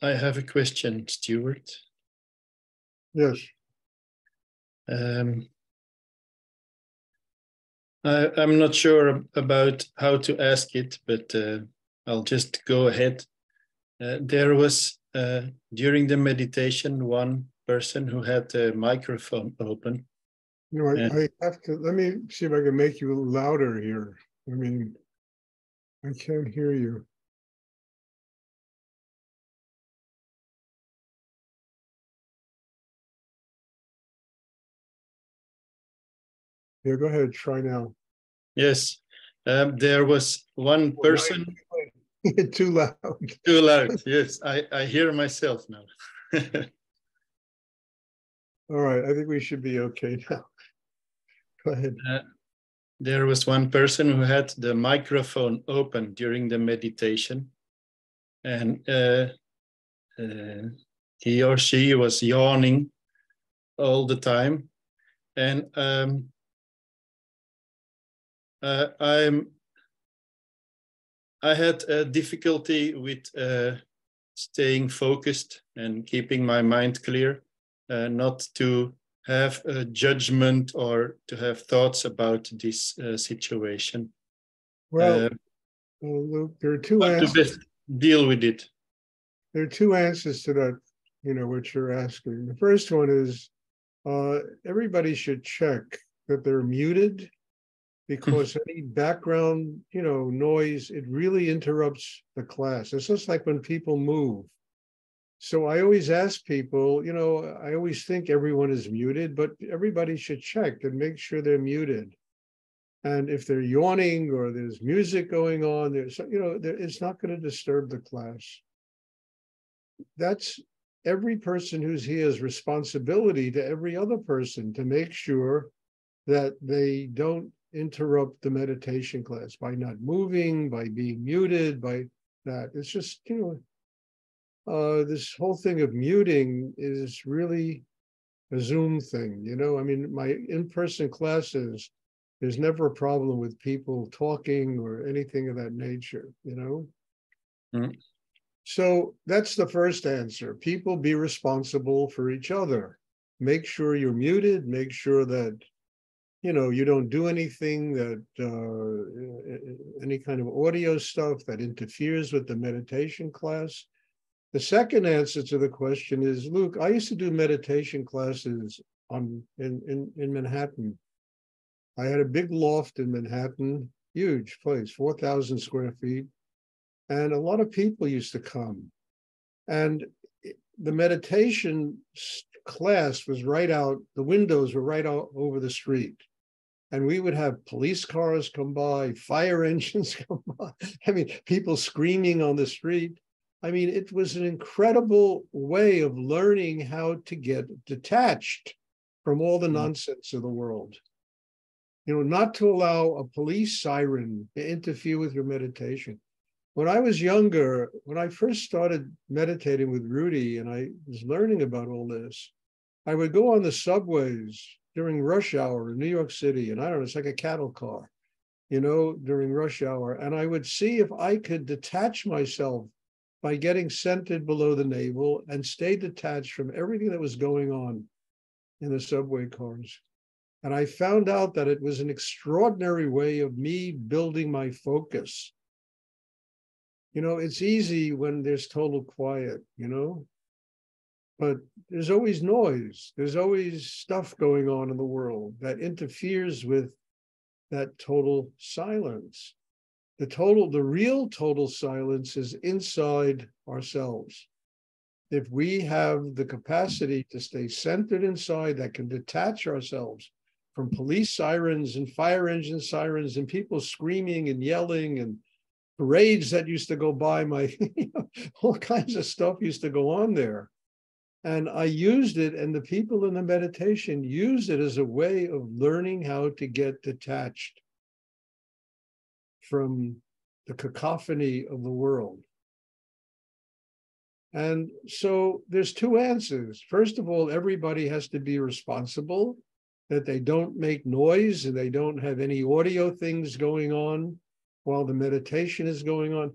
I have a question, Stuart. Yes. I'm not sure about how to ask it, but I'll just go ahead. There was, during the meditation, one person who had the microphone open. You know, I have to, let me see if I can make you louder here. I mean, I can't hear you. Yeah, go ahead, try now. Yes, there was one person. Too loud. Too loud, yes, I hear myself now. All right, I think we should be okay now. Go ahead. There was one person who had the microphone open during the meditation, and he or she was yawning all the time. And I had a difficulty with staying focused and keeping my mind clear, not to have a judgment or to have thoughts about this situation. Well, Luke, there are two answers. To best deal with it. There are two answers to that, you know, what you're asking. The first one is everybody should check that they're muted, because any background, you know, noise, it really interrupts the class. It's just like when people move. So I always ask people, you know, I always think everyone is muted, but everybody should check and make sure they're muted. And if they're yawning or there's music going on, there's, you know, it's not going to disturb the class. That's every person who's here's responsibility to every other person to make sure that they don't interrupt the meditation class by not moving, by being muted, by that. It's just, you know, this whole thing of muting is really a Zoom thing, you know. I mean, my in-person classes, there's never a problem with people talking or anything of that nature, you know. Mm-hmm. So that's the first answer. People be responsible for each other. Make sure you're muted, make sure that, you know, you don't do anything that, any kind of audio stuff that interferes with the meditation class. The second answer to the question is, Luke, I used to do meditation classes in Manhattan. I had a big loft in Manhattan, huge place, 4,000 square feet. And a lot of people used to come. And the meditation class was right out, the windows were right out over the street. And we would have police cars come by, fire engines come by. I mean, people screaming on the street. I mean, it was an incredible way of learning how to get detached from all the nonsense of the world. You know, not to allow a police siren to interfere with your meditation. When I was younger, when I first started meditating with Rudy and I was learning about all this, I would go on the subways during rush hour in New York City, and I don't know, it's like a cattle car, you know, during rush hour. And I would see if I could detach myself by getting centered below the navel and stay detached from everything that was going on in the subway cars. And I found out that it was an extraordinary way of me building my focus. You know, it's easy when there's total quiet, you know, but there's always noise. There's always stuff going on in the world that interferes with that total silence. The real total silence is inside ourselves. If we have the capacity to stay centered inside, that can detach ourselves from police sirens and fire engine sirens and people screaming and yelling and parades that used to go by, all kinds of stuff used to go on there. And I used it, and the people in the meditation used it as a way of learning how to get detached from the cacophony of the world. And so there's two answers. First of all, everybody has to be responsible, that they don't make noise and they don't have any audio things going on while the meditation is going on.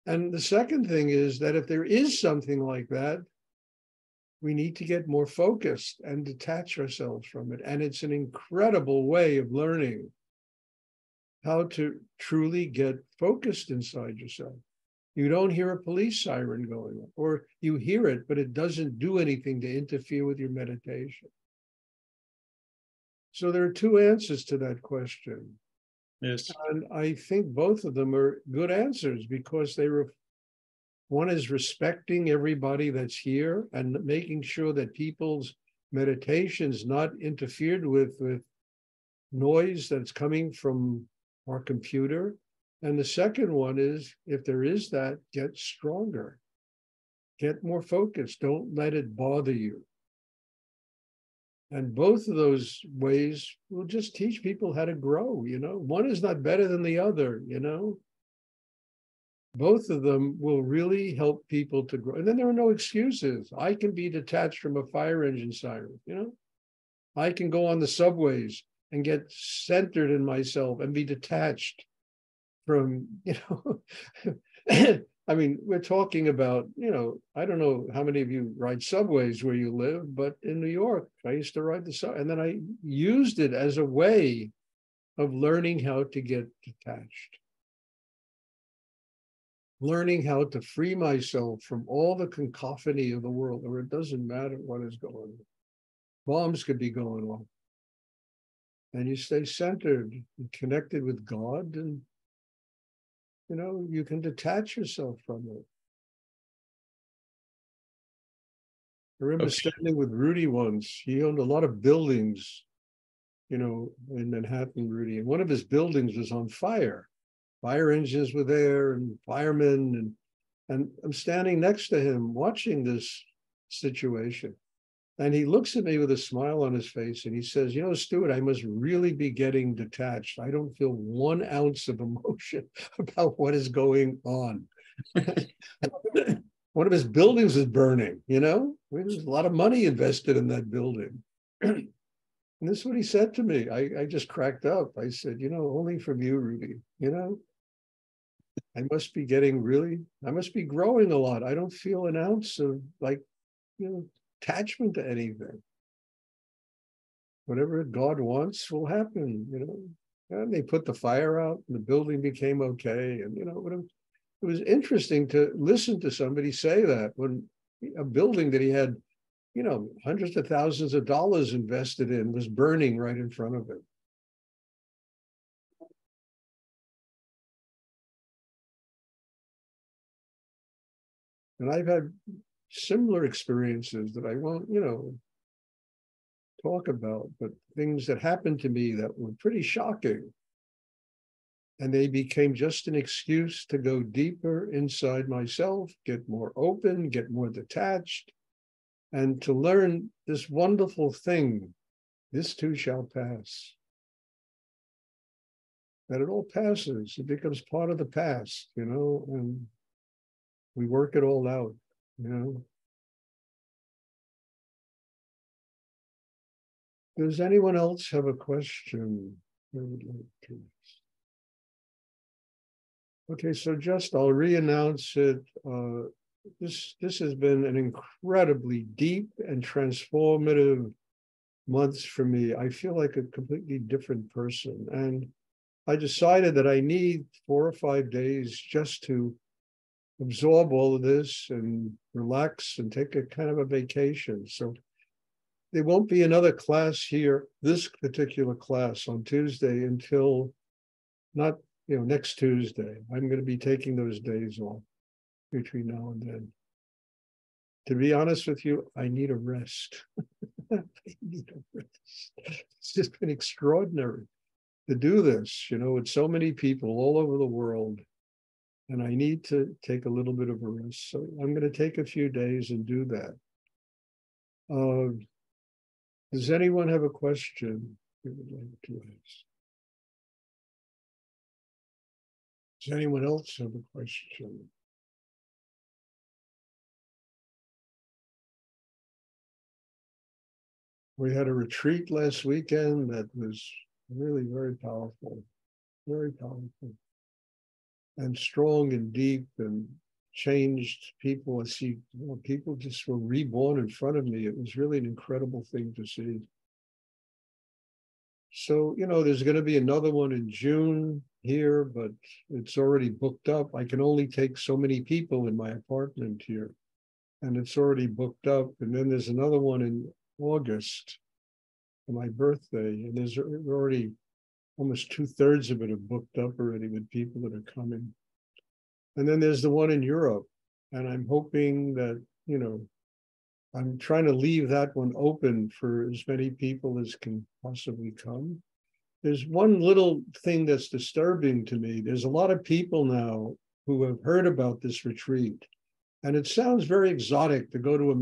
And the second thing is that if there is something like that, we need to get more focused and detach ourselves from it. And it's an incredible way of learning how to truly get focused inside yourself. You don't hear a police siren going on, or you hear it, but it doesn't do anything to interfere with your meditation. So there are two answers to that question. Yes. And I think both of them are good answers, because one is respecting everybody that's here and making sure that people's meditation is not interfered with noise that's coming from our computer. And the second one is, if there is that, get stronger, get more focused, don't let it bother you. And both of those ways will just teach people how to grow, One is not better than the other, Both of them will really help people to grow. And then there are no excuses. I can be detached from a fire engine siren, I can go on the subways and get centered in myself and be detached from, I mean, we're talking about, I don't know how many of you ride subways where you live, but in New York, I used to ride the subway, and then I used it as a way of learning how to get detached, learning how to free myself from all the cacophony of the world, or it doesn't matter what is going on. Bombs could be going on. And you stay centered and connected with God, and you can detach yourself from it. I remember standing with Rudy once. He owned a lot of buildings, in Manhattan, Rudy. And one of his buildings was on fire. Fire engines were there and firemen. And I'm standing next to him watching this situation. And he looks at me with a smile on his face and he says, Stuart, I must really be getting detached. I don't feel 1 ounce of emotion about what is going on. One of his buildings is burning, There's a lot of money invested in that building. And this is what he said to me. I just cracked up. I said, only from you, Rudy, I must be growing a lot. I don't feel an ounce of attachment to anything. Whatever God wants will happen, And they put the fire out and the building became okay. And, it was interesting to listen to somebody say that when a building that he had, hundreds of thousands of dollars invested in was burning right in front of him. And I've had similar experiences that I won't, talk about, but things that happened to me that were pretty shocking. And they became just an excuse to go deeper inside myself, get more open, get more detached, and to learn this wonderful thing, this too shall pass. That it all passes, it becomes part of the past, and we work it all out, Does anyone else have a question they would like to ask? Okay, so I'll re-announce it. This has been an incredibly deep and transformative months for me. I feel like a completely different person. And I decided that I need 4 or 5 days just to absorb all of this and relax and take a kind of a vacation. So there won't be another class here, this particular class on Tuesday until not, next Tuesday. I'm going to be taking those days off between now and then. To be honest with you, I need a rest. I need a rest. It's just been extraordinary to do this, with so many people all over the world. And I need to take a little bit of a rest. So I'm going to take a few days and do that. Uh, does anyone have a question they would like to ask? Does anyone else have a question? We had a retreat last weekend that was really very powerful, and strong and deep and changed people. I see people just were reborn in front of me. It was really an incredible thing to see. So, there's going to be another one in June here, but it's already booked up. I can only take so many people in my apartment here, and it's already booked up. And then there's another one in August for my birthday, and there's already almost 2/3 of it are booked up already with people that are coming. And then there's the one in Europe, and I'm hoping that, I'm trying to leave that one open for as many people as can possibly come. There's one little thing that's disturbing to me. There's a lot of people now who have heard about this retreat, and it sounds very exotic to go to a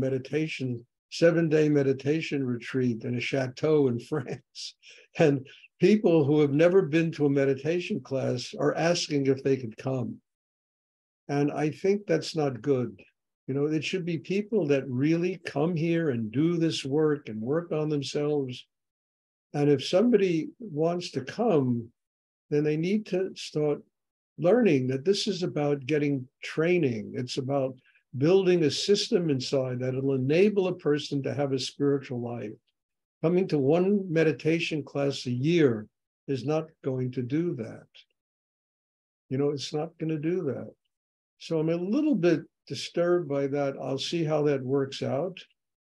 7-day meditation retreat in a chateau in France. And people who have never been to a meditation class are asking if they could come. And I think that's not good. It should be people that really come here and do this work and work on themselves. And if somebody wants to come, then they need to start learning that this is about getting training. It's about building a system inside that will enable a person to have a spiritual life. Coming to one meditation class a year is not going to do that. It's not going to do that. So I'm a little bit disturbed by that. I'll see how that works out.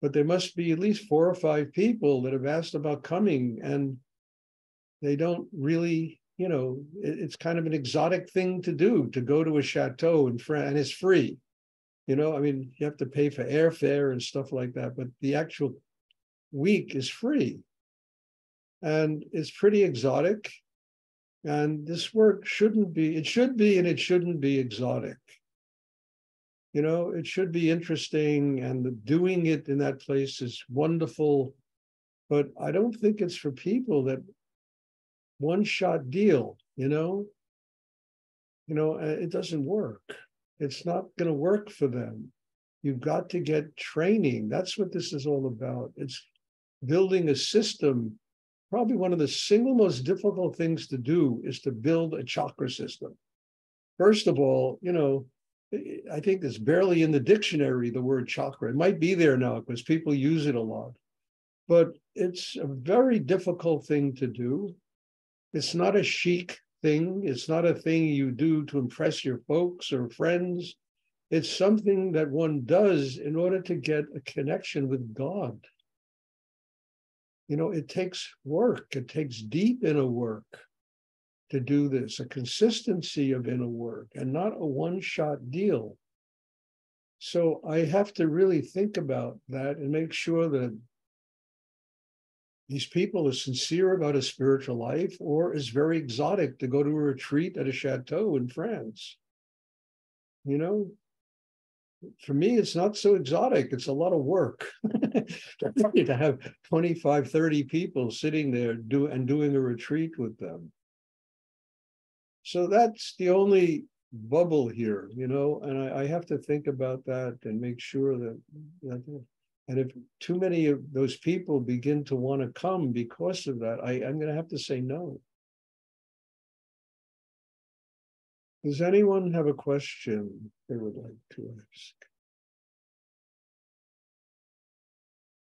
But there must be at least 4 or 5 people that have asked about coming, and they don't really, it's kind of an exotic thing to do, to go to a chateau in France, and it's free. You have to pay for airfare and stuff like that, but the actual week is free. And it's pretty exotic. And this work it should be, and it shouldn't be exotic. It should be interesting, and doing it in that place is wonderful. But I don't think it's for people that one-shot deal, it doesn't work. It's not going to work for them. You've got to get training. That's what this is all about. It's building a system. Probably one of the single most difficult things to do is to build a chakra system. First of all, I think it's barely in the dictionary, the word chakra. It might be there now because people use it a lot. But it's a very difficult thing to do. It's not a chic thing. It's not a thing you do to impress your folks or friends. It's something that one does in order to get a connection with God. It takes work. It takes deep inner work to do this, a consistency of inner work, and not a one-shot deal. So I have to really think about that and make sure that these people are sincere about a spiritual life, or is very exotic to go to a retreat at a chateau in France. For me, it's not so exotic. It's a lot of work to have 25, 30 people sitting there doing a retreat with them. So that's the only bubble here, and I have to think about that and make sure that, and if too many of those people begin to want to come because of that, I'm going to have to say no. Does anyone have a question they would like to ask?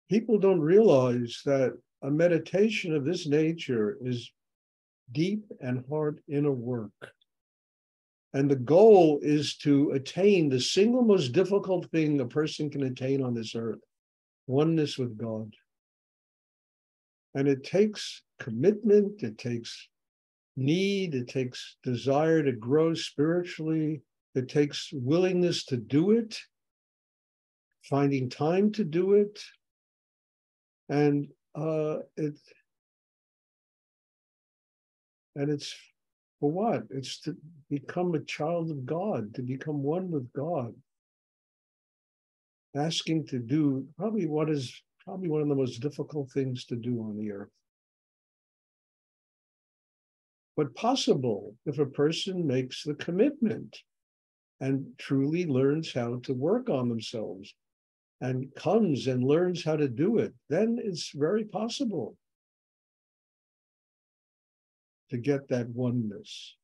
People don't realize that a meditation of this nature is deep and hard inner work. And the goal is to attain the single most difficult thing a person can attain on this earth, oneness with God. And it takes commitment, it takes need, it takes desire to grow spiritually, it takes willingness to do it, finding time to do it. And it's for what? It's to become a child of God, to become one with God. asking to do probably what is probably one of the most difficult things to do on the earth. But possible if a person makes the commitment and truly learns how to work on themselves and comes and learns how to do it, then it's very possible to get that oneness.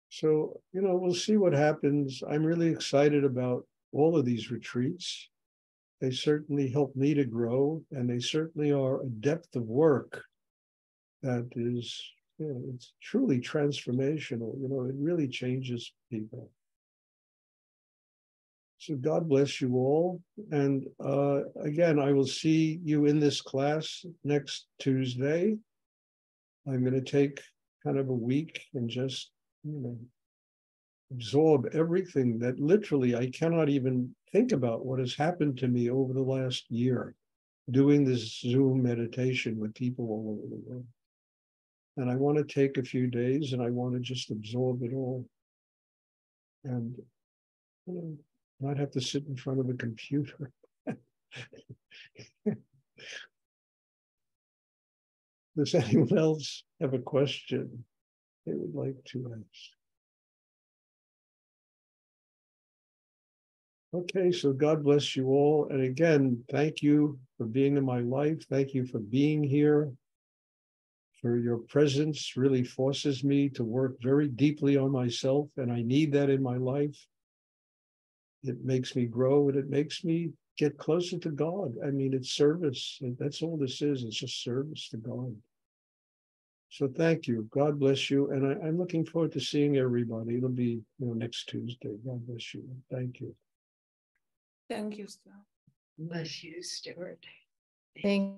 So, we'll see what happens. I'm really excited about all of these retreats. They certainly help me to grow, and they certainly are a depth of work that is, it's truly transformational. It really changes people. So God bless you all. And again, I will see you in this class next Tuesday. I'm going to take kind of a week and just, absorb everything that literally I cannot even think about what has happened to me over the last year, doing this Zoom meditation with people all over the world. And I want to take a few days and I want to just absorb it all. And, not have to sit in front of a computer. Does anyone else have a question they would like to ask? Okay, so God bless you all. And again, thank you for being in my life. Thank you for being here. For your presence really forces me to work very deeply on myself, and I need that in my life. It makes me grow and it makes me get closer to God. I mean, it's service. And that's all this is. It's just service to God. So thank you. God bless you. And I'm looking forward to seeing everybody. It'll be next Tuesday. God bless you. Thank you. Thank you, Stuart. Bless you, Stuart. Thank